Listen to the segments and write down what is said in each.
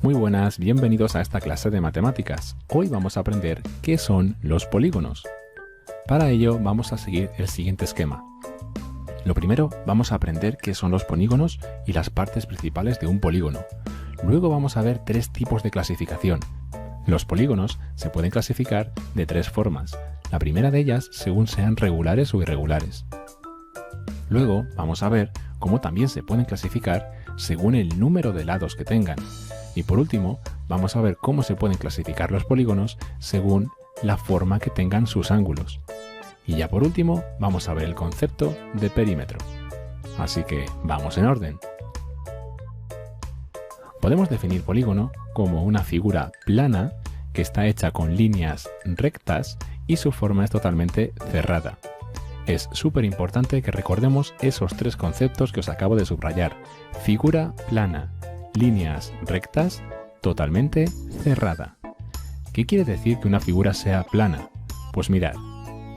Muy buenas, bienvenidos a esta clase de matemáticas. Hoy vamos a aprender qué son los polígonos. Para ello vamos a seguir el siguiente esquema. Lo primero, vamos a aprender qué son los polígonos y las partes principales de un polígono. Luego vamos a ver tres tipos de clasificación. Los polígonos se pueden clasificar de tres formas. La primera de ellas según sean regulares o irregulares. Luego vamos a ver cómo también se pueden clasificar según el número de lados que tengan. Y por último, vamos a ver cómo se pueden clasificar los polígonos según la forma que tengan sus ángulos. Y ya por último, vamos a ver el concepto de perímetro. Así que vamos en orden. Podemos definir polígono como una figura plana que está hecha con líneas rectas y su forma es totalmente cerrada. Es súper importante que recordemos esos tres conceptos que os acabo de subrayar. Figura plana, líneas rectas, totalmente cerrada. ¿Qué quiere decir que una figura sea plana? Pues mirad,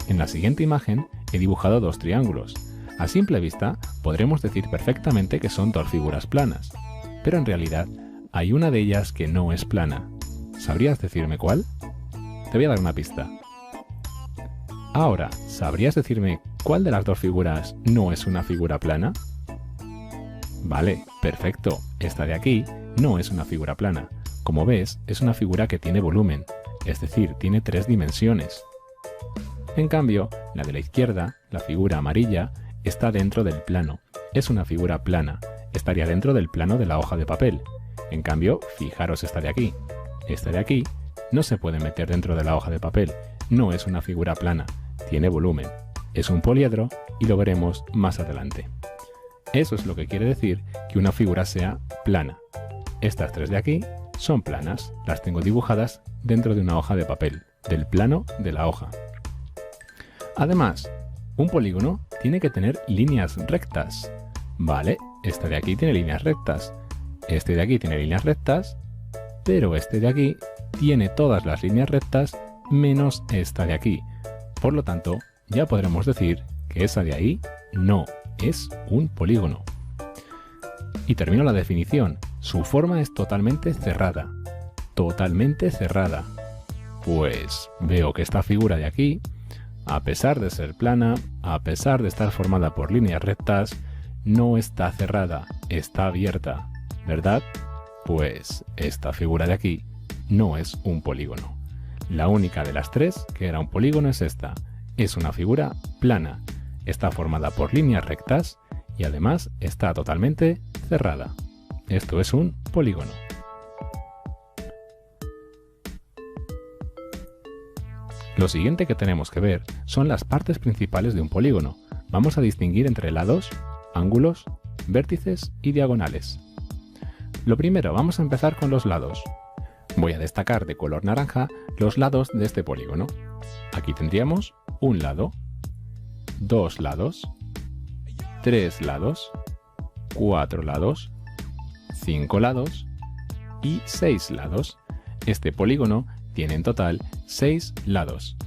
en la siguiente imagen he dibujado dos triángulos. A simple vista podremos decir perfectamente que son dos figuras planas, pero en realidad hay una de ellas que no es plana. ¿Sabrías decirme cuál? Te voy a dar una pista. Ahora, ¿sabrías decirme cuál de las dos figuras no es una figura plana? Vale, perfecto. Esta de aquí no es una figura plana. Como ves, es una figura que tiene volumen, es decir, tiene tres dimensiones. En cambio, la de la izquierda, la figura amarilla, está dentro del plano. Es una figura plana. Estaría dentro del plano de la hoja de papel. En cambio, fijaros esta de aquí. Esta de aquí no se puede meter dentro de la hoja de papel. No es una figura plana. Tiene volumen. Es un poliedro y lo veremos más adelante. Eso es lo que quiere decir que una figura sea plana. Estas tres de aquí son planas. Las tengo dibujadas dentro de una hoja de papel, del plano de la hoja. Además, un polígono tiene que tener líneas rectas. Vale, este de aquí tiene líneas rectas. Este de aquí tiene líneas rectas, pero este de aquí tiene todas las líneas rectas menos esta de aquí. Por lo tanto, ya podremos decir que esa de ahí no es un polígono. Y termino la definición. Su forma es totalmente cerrada. Totalmente cerrada. Pues veo que esta figura de aquí, a pesar de ser plana, a pesar de estar formada por líneas rectas, no está cerrada, está abierta. ¿Verdad? Pues esta figura de aquí no es un polígono. La única de las tres que era un polígono es esta. Es una figura plana. Está formada por líneas rectas y además está totalmente cerrada. Esto es un polígono. Lo siguiente que tenemos que ver son las partes principales de un polígono. Vamos a distinguir entre lados, ángulos, vértices y diagonales. Lo primero, vamos a empezar con los lados. Voy a destacar de color naranja los lados de este polígono. Aquí tendríamos un lado, dos lados, tres lados, cuatro lados, cinco lados y seis lados. Este polígono tiene en total 6 lados.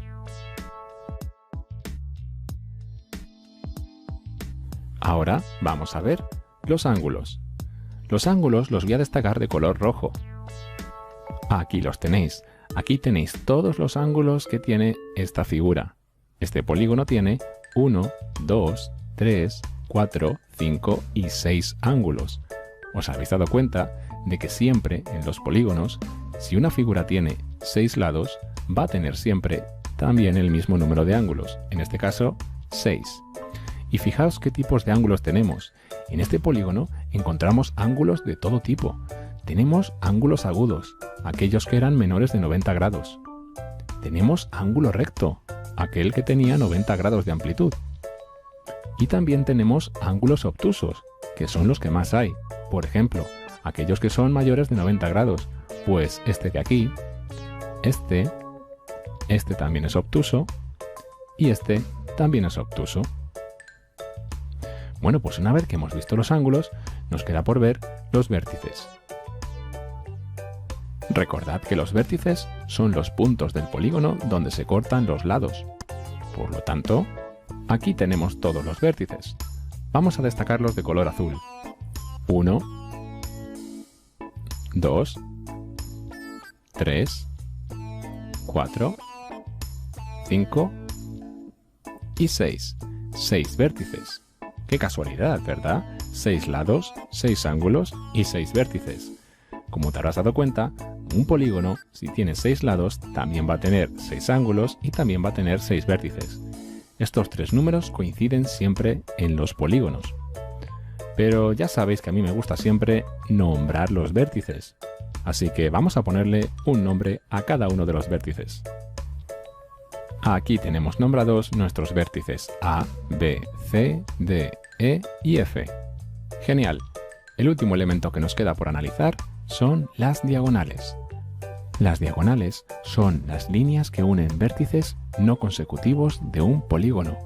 Ahora vamos a ver los ángulos. Los ángulos los voy a destacar de color rojo. Aquí los tenéis. Aquí tenéis todos los ángulos que tiene esta figura. Este polígono tiene 1, 2, 3, 4, 5 y 6 ángulos. ¿Os habéis dado cuenta de que siempre en los polígonos, si una figura tiene 6 lados, va a tener siempre también el mismo número de ángulos, en este caso 6. Y fijaos qué tipos de ángulos tenemos. En este polígono encontramos ángulos de todo tipo. Tenemos ángulos agudos, aquellos que eran menores de 90 grados. Tenemos ángulo recto, aquel que tenía 90 grados de amplitud. Y también tenemos ángulos obtusos, que son los que más hay. Por ejemplo, aquellos que son mayores de 90 grados, pues este de aquí, este también es obtuso y este también es obtuso. Bueno, pues una vez que hemos visto los ángulos, nos queda por ver los vértices. Recordad que los vértices son los puntos del polígono donde se cortan los lados. Por lo tanto, aquí tenemos todos los vértices. Vamos a destacarlos de color azul. 1, 2, 3, 4, 5 y 6. 6 vértices. ¡Qué casualidad!, ¿verdad? 6 lados, 6 ángulos y 6 vértices. Como te habrás dado cuenta, un polígono, si tiene 6 lados, también va a tener 6 ángulos y también va a tener 6 vértices. Estos 3 números coinciden siempre en los polígonos. Pero ya sabéis que a mí me gusta siempre nombrar los vértices. Así que vamos a ponerle un nombre a cada uno de los vértices. Aquí tenemos nombrados nuestros vértices A, B, C, D, E y F. Genial. El último elemento que nos queda por analizar son las diagonales. Las diagonales son las líneas que unen vértices no consecutivos de un polígono.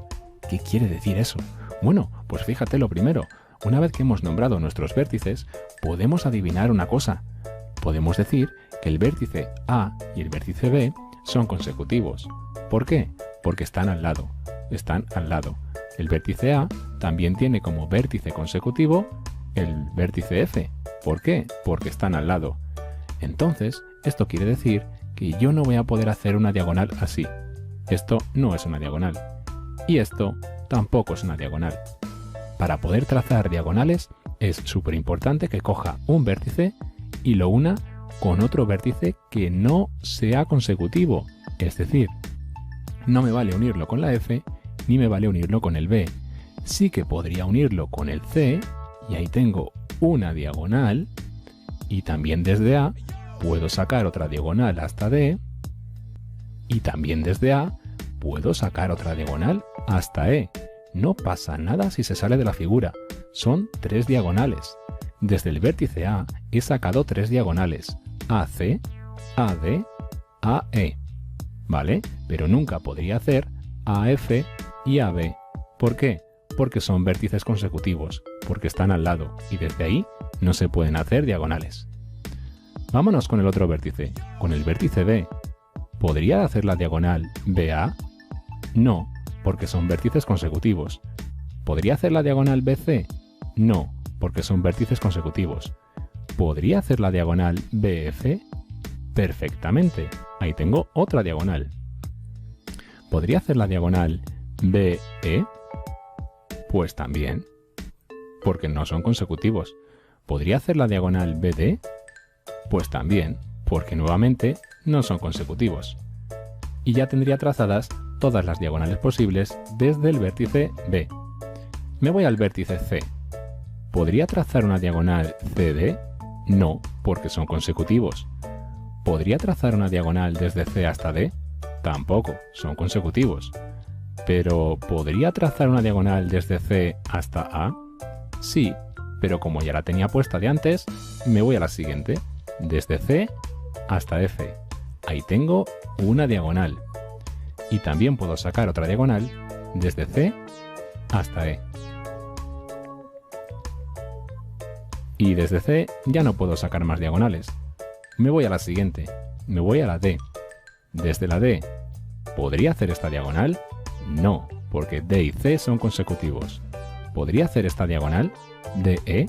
¿Qué quiere decir eso? Bueno, pues fíjate lo primero. Una vez que hemos nombrado nuestros vértices, podemos adivinar una cosa. Podemos decir que el vértice A y el vértice B son consecutivos. ¿Por qué? Porque están al lado. Están al lado. El vértice A también tiene como vértice consecutivo el vértice F. ¿Por qué? Porque están al lado. Entonces, esto quiere decir que yo no voy a poder hacer una diagonal así. Esto no es una diagonal. Y esto tampoco es una diagonal. Para poder trazar diagonales es súper importante que coja un vértice y lo una con otro vértice que no sea consecutivo. Es decir, no me vale unirlo con la F ni me vale unirlo con el B. Sí que podría unirlo con el C y ahí tengo una diagonal y también desde A puedo sacar otra diagonal hasta D y también desde A puedo sacar otra diagonal hasta E. No pasa nada si se sale de la figura. Son 3 diagonales. Desde el vértice A he sacado 3 diagonales. AC, AD, AE. ¿Vale? Pero nunca podría hacer AF y AB. ¿Por qué? Porque son vértices consecutivos, porque están al lado y desde ahí no se pueden hacer diagonales. Vámonos con el otro vértice, con el vértice B. ¿Podría hacer la diagonal BA? No, porque son vértices consecutivos. ¿Podría hacer la diagonal BC? No, porque son vértices consecutivos. ¿Podría hacer la diagonal BF? Perfectamente, ahí tengo otra diagonal. ¿Podría hacer la diagonal BE? Pues también, porque no son consecutivos. ¿Podría hacer la diagonal BD? Pues también, porque nuevamente no son consecutivos. Y ya tendría trazadas todas las diagonales posibles desde el vértice B. Me voy al vértice C. ¿Podría trazar una diagonal CD? No, porque son consecutivos. ¿Podría trazar una diagonal desde C hasta D? Tampoco, son consecutivos. Pero, ¿podría trazar una diagonal desde C hasta A? Sí, pero como ya la tenía puesta de antes, me voy a la siguiente. Desde C hasta F. Ahí tengo una diagonal. Y también puedo sacar otra diagonal desde C hasta E. Y desde C ya no puedo sacar más diagonales. Me voy a la siguiente. Me voy a la D. Desde la D, ¿podría hacer esta diagonal? No, porque D y C son consecutivos. ¿Podría hacer esta diagonal? DE,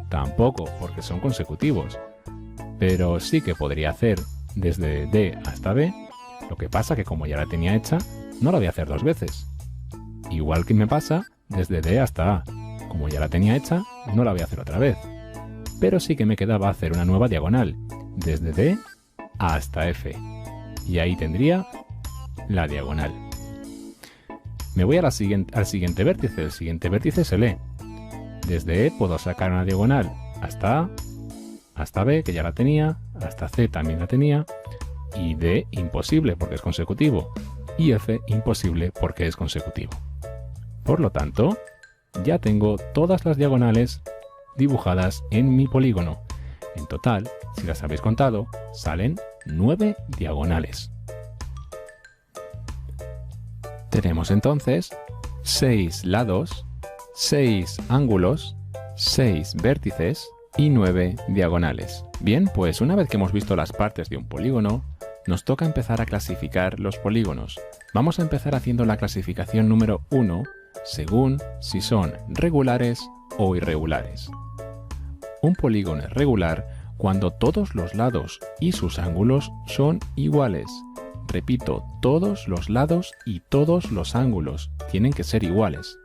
tampoco, porque son consecutivos. Pero sí que podría hacer desde D hasta B. Lo que pasa que como ya la tenía hecha, no la voy a hacer 2 veces. Igual que me pasa desde D hasta A. Como ya la tenía hecha, no la voy a hacer otra vez. Pero sí que me quedaba hacer una nueva diagonal, desde D hasta F. Y ahí tendría la diagonal. Me voy a al siguiente vértice. El siguiente vértice es el E. Desde E puedo sacar una diagonal hasta A, hasta B, que ya la tenía, hasta C también la tenía, y D imposible porque es consecutivo, y F imposible porque es consecutivo. Por lo tanto, ya tengo todas las diagonales dibujadas en mi polígono. En total, si las habéis contado, salen 9 diagonales. Tenemos entonces 6 lados, 6 ángulos, 6 vértices, y 9 diagonales. Bien, pues una vez que hemos visto las partes de un polígono, nos toca empezar a clasificar los polígonos. Vamos a empezar haciendo la clasificación número 1 según si son regulares o irregulares. Un polígono es regular cuando todos los lados y sus ángulos son iguales. Repito, todos los lados y todos los ángulos tienen que ser iguales.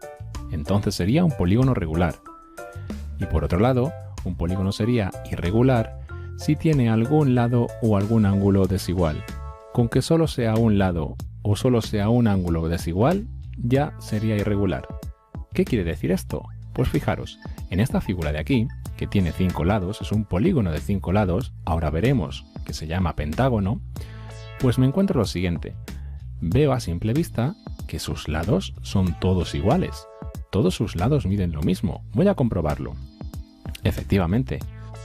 Entonces sería un polígono regular. Y por otro lado, un polígono sería irregular si tiene algún lado o algún ángulo desigual. Con que solo sea un lado o solo sea un ángulo desigual, ya sería irregular. ¿Qué quiere decir esto? Pues fijaros, en esta figura de aquí, que tiene 5 lados, es un polígono de 5 lados, ahora veremos que se llama pentágono, pues me encuentro lo siguiente. Veo a simple vista que sus lados son todos iguales. Todos sus lados miden lo mismo. Voy a comprobarlo. Efectivamente,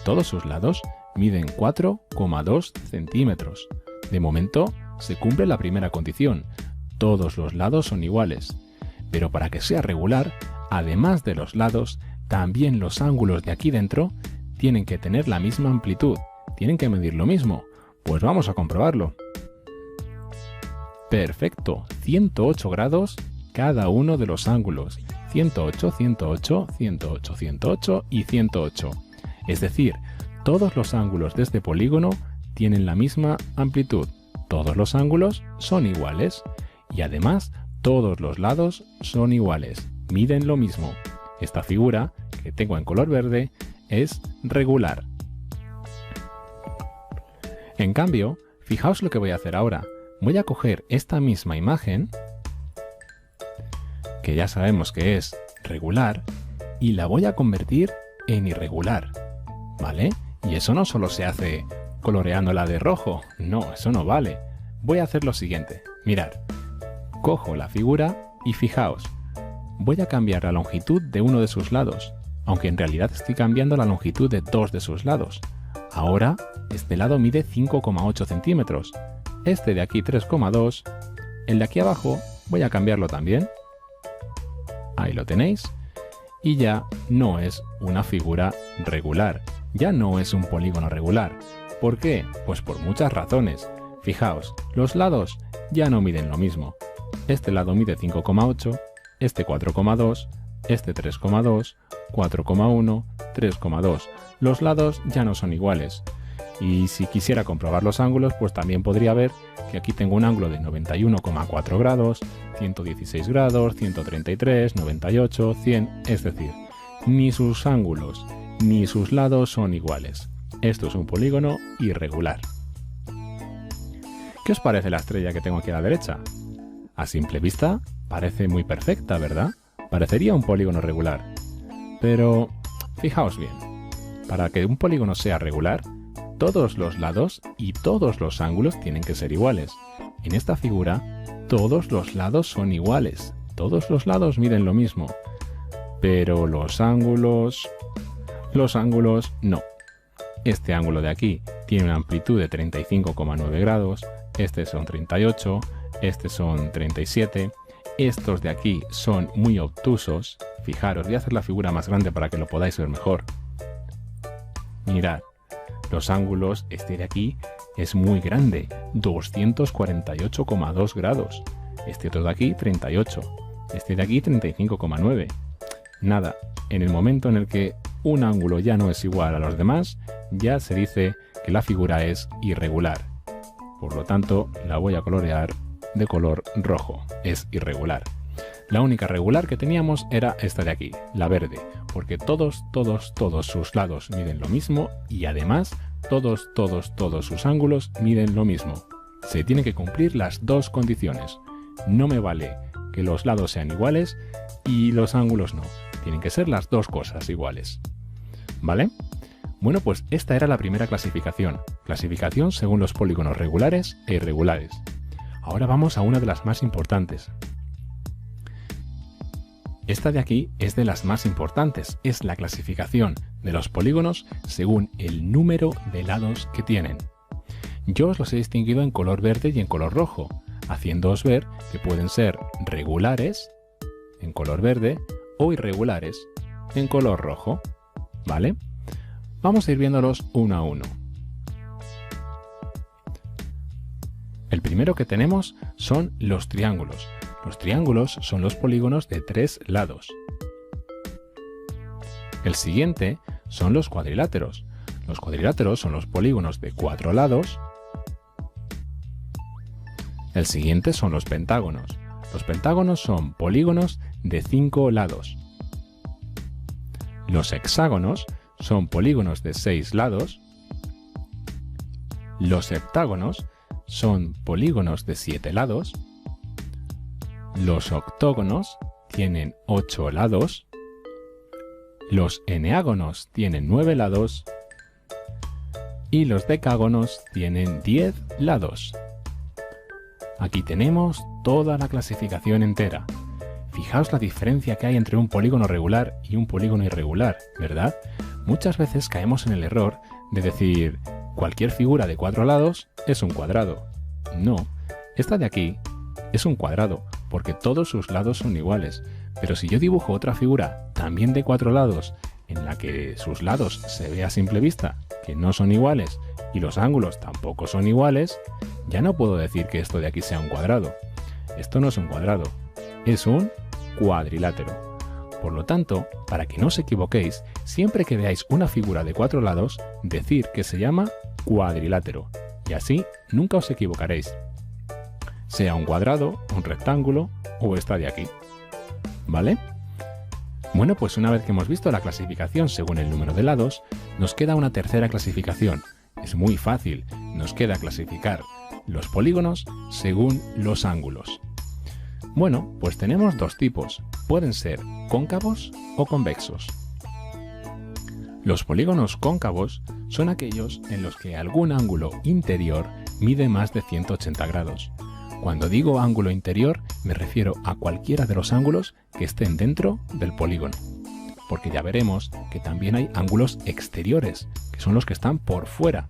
todos sus lados miden 4,2 centímetros. De momento, se cumple la primera condición. Todos los lados son iguales. Pero para que sea regular, además de los lados, también los ángulos de aquí dentro tienen que tener la misma amplitud. Tienen que medir lo mismo. Pues vamos a comprobarlo. Perfecto, 108 grados cada uno de los ángulos. 108, 108, 108, 108 y 108. Es decir, todos los ángulos de este polígono tienen la misma amplitud. Todos los ángulos son iguales. Y además, todos los lados son iguales. Miden lo mismo. Esta figura, que tengo en color verde, es regular. En cambio, fijaos lo que voy a hacer ahora. Voy a coger esta misma imagen, que ya sabemos que es regular, y la voy a convertir en irregular, ¿vale? Y eso no solo se hace coloreándola de rojo, no, eso no vale. Voy a hacer lo siguiente, mirad, cojo la figura y fijaos, voy a cambiar la longitud de uno de sus lados, aunque en realidad estoy cambiando la longitud de 2 de sus lados. Ahora, este lado mide 5,8 centímetros, este de aquí 3,2, el de aquí abajo voy a cambiarlo también. Ahí lo tenéis. Y ya no es una figura regular, ya no es un polígono regular. ¿Por qué? Pues por muchas razones. Fijaos, los lados ya no miden lo mismo. Este lado mide 5,8, este 4,2, este 3,2, 4,1, 3,2. Los lados ya no son iguales. Y si quisiera comprobar los ángulos, pues también podría ver que aquí tengo un ángulo de 91,4 grados, 116 grados, 133, 98, 100, es decir, ni sus ángulos ni sus lados son iguales. Esto es un polígono irregular. ¿Qué os parece la estrella que tengo aquí a la derecha? A simple vista parece muy perfecta, ¿verdad? Parecería un polígono regular. Pero fijaos bien, para que un polígono sea regular, todos los lados y todos los ángulos tienen que ser iguales. En esta figura, todos los lados son iguales. Todos los lados miden lo mismo. Pero los ángulos no. Este ángulo de aquí tiene una amplitud de 35,9 grados. Este son 38. Este son 37. Estos de aquí son muy obtusos. Fijaros, voy a hacer la figura más grande para que lo podáis ver mejor. Mirad. Los ángulos, este de aquí es muy grande, 248,2 grados. Este otro de aquí, 38. Este de aquí, 35,9. Nada, en el momento en el que un ángulo ya no es igual a los demás, ya se dice que la figura es irregular. Por lo tanto, la voy a colorear de color rojo. Es irregular. La única regular que teníamos era esta de aquí, la verde, porque todos sus lados miden lo mismo y además todos sus ángulos miden lo mismo. Se tienen que cumplir las dos condiciones. No me vale que los lados sean iguales y los ángulos no. Tienen que ser las dos cosas iguales. ¿Vale? Bueno, pues esta era la primera clasificación. Clasificación según los polígonos regulares e irregulares. Ahora vamos a una de las más importantes. Esta de aquí es de las más importantes, es la clasificación de los polígonos según el número de lados que tienen. Yo os los he distinguido en color verde y en color rojo, haciéndoos ver que pueden ser regulares en color verde o irregulares en color rojo, ¿vale? Vamos a ir viéndolos uno a uno. El primero que tenemos son los triángulos. Los triángulos son los polígonos de 3 lados. El siguiente son los cuadriláteros. Los cuadriláteros son los polígonos de 4 lados. El siguiente son los pentágonos. Los pentágonos son polígonos de 5 lados. Los hexágonos son polígonos de 6 lados. Los heptágonos son polígonos de 7 lados. Los octógonos tienen 8 lados. Los eneágonos tienen 9 lados. Y los decágonos tienen 10 lados. Aquí tenemos toda la clasificación entera. Fijaos la diferencia que hay entre un polígono regular y un polígono irregular, ¿verdad? Muchas veces caemos en el error de decir cualquier figura de 4 lados es un cuadrado. No, esta de aquí es un cuadrado porque todos sus lados son iguales. Pero si yo dibujo otra figura también de 4 lados en la que sus lados se ve a simple vista que no son iguales y los ángulos tampoco son iguales, ya no puedo decir que esto de aquí sea un cuadrado. Esto no es un cuadrado, es un cuadrilátero. Por lo tanto, para que no os equivoquéis, siempre que veáis una figura de 4 lados, decir que se llama cuadrilátero. Y así nunca os equivocaréis. Sea un cuadrado, un rectángulo o esta de aquí. ¿Vale? Bueno, pues una vez que hemos visto la clasificación según el número de lados, nos queda una tercera clasificación. Es muy fácil, nos queda clasificar los polígonos según los ángulos. Bueno, pues tenemos dos tipos, pueden ser cóncavos o convexos. Los polígonos cóncavos son aquellos en los que algún ángulo interior mide más de 180 grados. Cuando digo ángulo interior, me refiero a cualquiera de los ángulos que estén dentro del polígono. Porque ya veremos que también hay ángulos exteriores, que son los que están por fuera.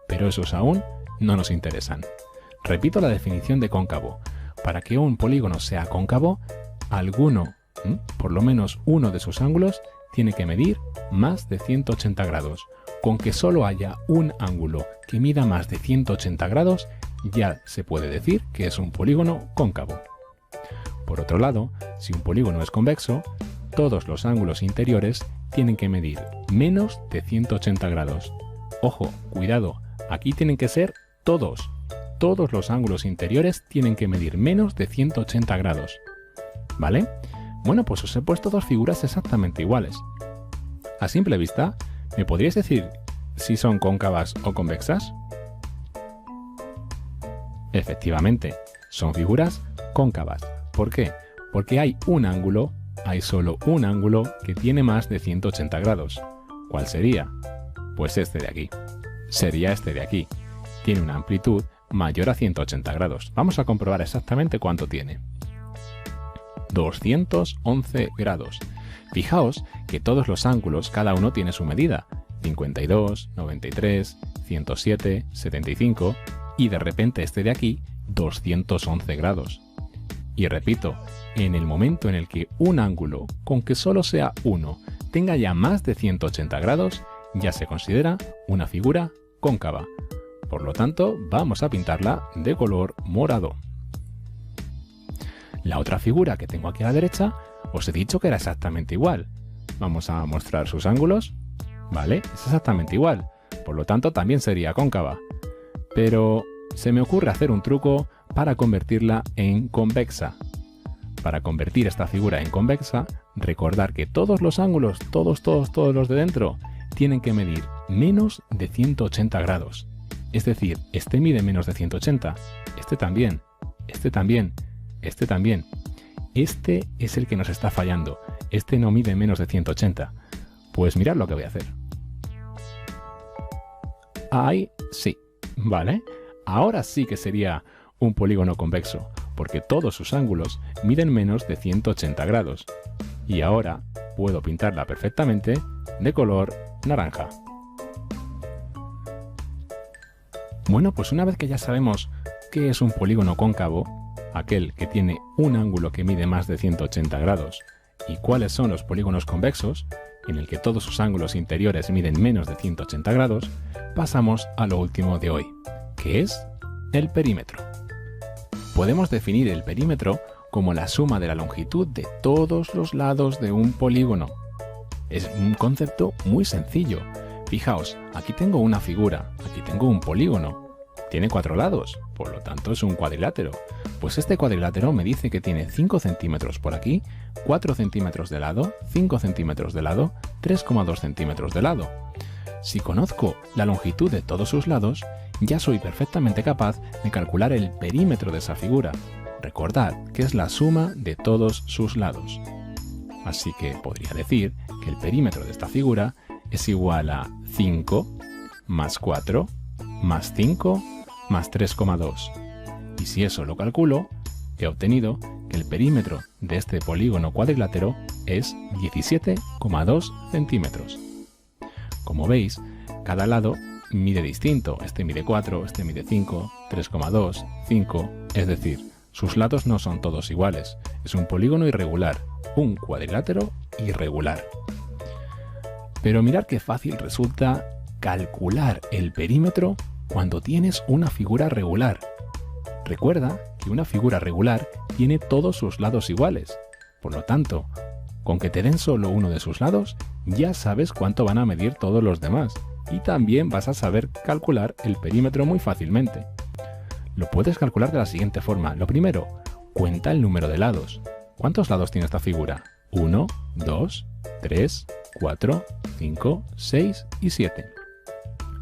Pero esos aún no nos interesan. Repito la definición de cóncavo. Para que un polígono sea cóncavo, por lo menos uno de sus ángulos, tiene que medir más de 180 grados. Con que solo haya un ángulo que mida más de 180 grados, ya se puede decir que es un polígono cóncavo. Por otro lado, si un polígono es convexo, todos los ángulos interiores tienen que medir menos de 180 grados. Ojo, cuidado, aquí tienen que ser todos. Todos los ángulos interiores tienen que medir menos de 180 grados. ¿Vale? Bueno, pues os he puesto dos figuras exactamente iguales. A simple vista, ¿me podríais decir si son cóncavas o convexas? Efectivamente, son figuras cóncavas. ¿Por qué? Porque hay solo un ángulo que tiene más de 180 grados. ¿Cuál sería? Pues este de aquí. Sería este de aquí. Tiene una amplitud mayor a 180 grados. Vamos a comprobar exactamente cuánto tiene. 211 grados. Fijaos que todos los ángulos, cada uno tiene su medida. 52, 93, 107, 75 y de repente este de aquí, 211 grados. Y repito, en el momento en el que un ángulo, con que solo sea uno, tenga ya más de 180 grados, ya se considera una figura cóncava. Por lo tanto, vamos a pintarla de color morado. La otra figura que tengo aquí a la derecha, os he dicho que era exactamente igual. Vamos a mostrar sus ángulos. Vale, es exactamente igual. Por lo tanto, también sería cóncava. Pero se me ocurre hacer un truco para convertirla en convexa. Para convertir esta figura en convexa, recordar que todos los ángulos, todos los de dentro, tienen que medir menos de 180 grados. Es decir, este mide menos de 180, este también, este también, este también. Este es el que nos está fallando, este no mide menos de 180. Pues mirad lo que voy a hacer. Ahí sí, ¿vale? Ahora sí que sería un polígono convexo, porque todos sus ángulos miden menos de 180 grados. Y ahora puedo pintarla perfectamente de color naranja. Bueno, pues una vez que ya sabemos qué es un polígono cóncavo, aquel que tiene un ángulo que mide más de 180 grados, y cuáles son los polígonos convexos, en el que todos sus ángulos interiores miden menos de 180 grados, pasamos a lo último de hoy, que es el perímetro. Podemos definir el perímetro como la suma de la longitud de todos los lados de un polígono. Es un concepto muy sencillo. Fijaos, aquí tengo una figura, aquí tengo un polígono. Tiene 4 lados, por lo tanto es un cuadrilátero. Pues este cuadrilátero me dice que tiene 5 centímetros por aquí, 4 centímetros de lado, 5 centímetros de lado, 3,2 centímetros de lado. Si conozco la longitud de todos sus lados, ya soy perfectamente capaz de calcular el perímetro de esa figura. Recordad que es la suma de todos sus lados. Así que podría decir que el perímetro de esta figura es igual a 5 más 4 más 5 más 3,2. Y si eso lo calculo, he obtenido que el perímetro de este polígono cuadrilátero es 17,2 centímetros. Como veis, cada lado mide distinto. Este mide 4, este mide 5, 3,2, 5, es decir, sus lados no son todos iguales. Es un polígono irregular, un cuadrilátero irregular. Pero mirad qué fácil resulta calcular el perímetro cuando tienes una figura regular. Recuerda que una figura regular tiene todos sus lados iguales. Por lo tanto, con que te den solo uno de sus lados, ya sabes cuánto van a medir todos los demás. Y también vas a saber calcular el perímetro muy fácilmente. Lo puedes calcular de la siguiente forma. Lo primero, cuenta el número de lados. ¿Cuántos lados tiene esta figura? 1, 2, 3, 4, 5, 6 y 7.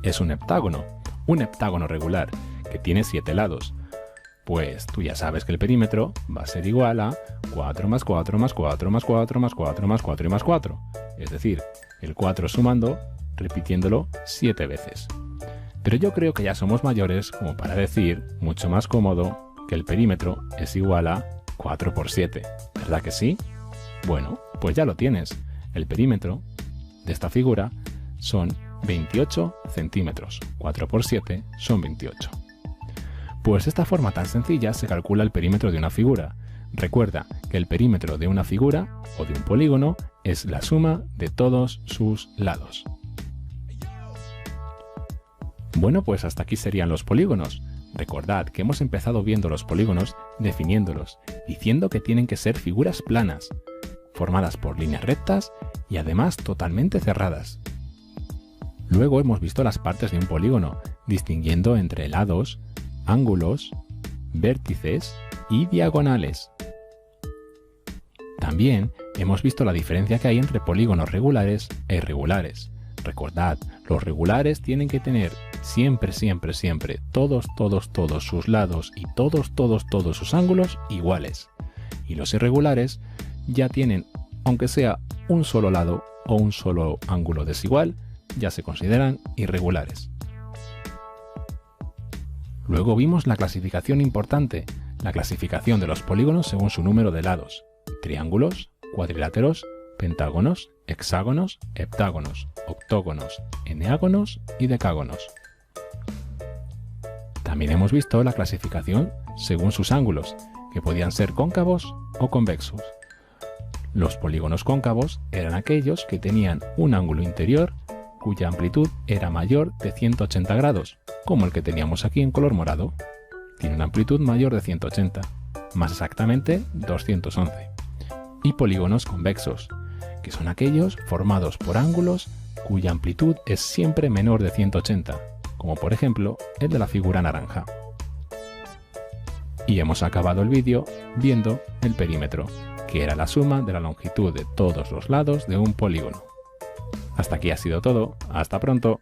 Es un heptágono regular, que tiene 7 lados. Pues tú ya sabes que el perímetro va a ser igual a 4 más 4 más 4 más 4 más 4 más 4 y más 4. Es decir, el 4 sumando, repitiéndolo 7 veces. Pero yo creo que ya somos mayores como para decir, mucho más cómodo, que el perímetro es igual a 4 por 7. ¿Verdad que sí? Bueno, pues ya lo tienes. El perímetro de esta figura son 28 centímetros. 4 por 7 son 28. Pues de esta forma tan sencilla se calcula el perímetro de una figura. Recuerda que el perímetro de una figura o de un polígono es la suma de todos sus lados. Bueno, pues hasta aquí serían los polígonos. Recordad que hemos empezado viendo los polígonos definiéndolos, diciendo que tienen que ser figuras planas, formadas por líneas rectas y además totalmente cerradas. Luego hemos visto las partes de un polígono, distinguiendo entre lados, ángulos, vértices y diagonales. También hemos visto la diferencia que hay entre polígonos regulares e irregulares. Recordad, los regulares tienen que tener siempre todos sus lados y todos sus ángulos iguales. Y los irregulares ya tienen, aunque sea un solo lado o un solo ángulo desigual, ya se consideran irregulares. Luego vimos la clasificación importante, la clasificación de los polígonos según su número de lados: triángulos, cuadriláteros, pentágonos, hexágonos, heptágonos, octógonos, eneágonos y decágonos. También hemos visto la clasificación según sus ángulos, que podían ser cóncavos o convexos. Los polígonos cóncavos eran aquellos que tenían un ángulo interior cuya amplitud era mayor de 180 grados, como el que teníamos aquí en color morado. Tiene una amplitud mayor de 180, más exactamente 211. Y polígonos convexos, que son aquellos formados por ángulos cuya amplitud es siempre menor de 180, como por ejemplo el de la figura naranja. Y hemos acabado el vídeo viendo el perímetro, que era la suma de la longitud de todos los lados de un polígono. Hasta aquí ha sido todo, hasta pronto.